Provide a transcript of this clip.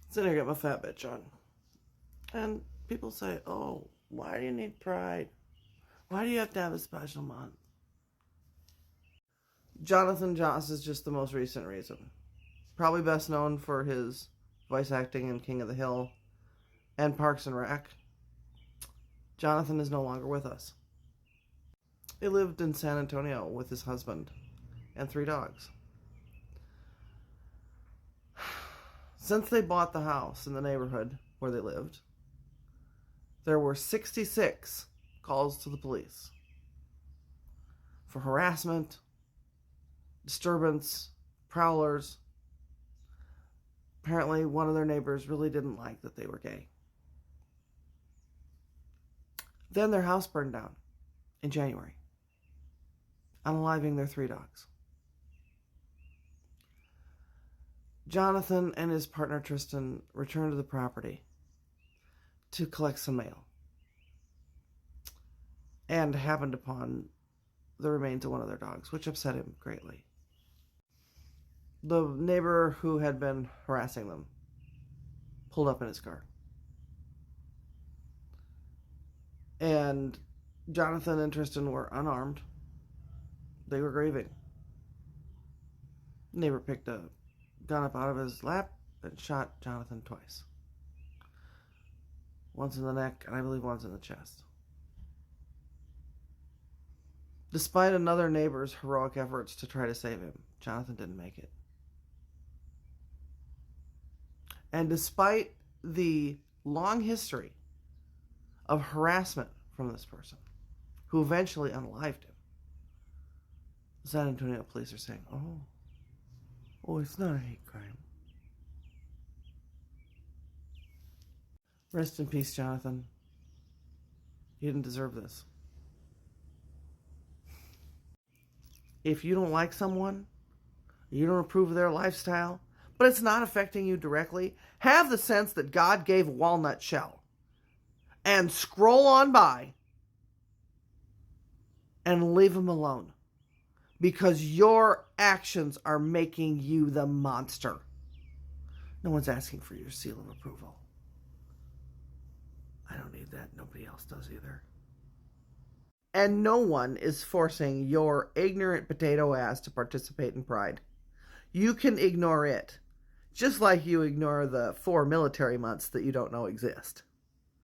Sitting here, get my fat bitch on. And people say, oh, why do you need Pride? Why do you have to have a special month? Jonathan Joss is just the most recent reason. Probably best known for his voice acting in King of the Hill and Parks and Rec. Jonathan is no longer with us. He lived in San Antonio with his husband and 3 dogs. Since they bought the house in the neighborhood where they lived, there were 66 calls to the police for harassment, disturbance, prowlers. Apparently, one of their neighbors really didn't like that they were gay. Then their house burned down in January, unaliving their 3 dogs. Jonathan and his partner Tristan returned to the property to collect some mail and happened upon the remains of one of their dogs, which upset him greatly. The neighbor who had been harassing them pulled up in his car. And Jonathan and Tristan were unarmed. They were grieving. The neighbor picked a gun up out of his lap and shot Jonathan twice. Once in the neck, and I believe once in the chest. Despite another neighbor's heroic efforts to try to save him, Jonathan didn't make it. And despite the long history of harassment from this person, who eventually unalived him, the San Antonio police are saying, oh, it's not a hate crime. Rest in peace, Jonathan. You didn't deserve this. If you don't like someone, you don't approve of their lifestyle, but it's not affecting you directly, have the sense that God gave a walnut shell and scroll on by and leave them alone, because your actions are making you the monster. No one's asking for your seal of approval. I don't need that. Nobody else does either. And no one is forcing your ignorant potato ass to participate in Pride. You can ignore it, just like you ignore the 4 military months that you don't know exist.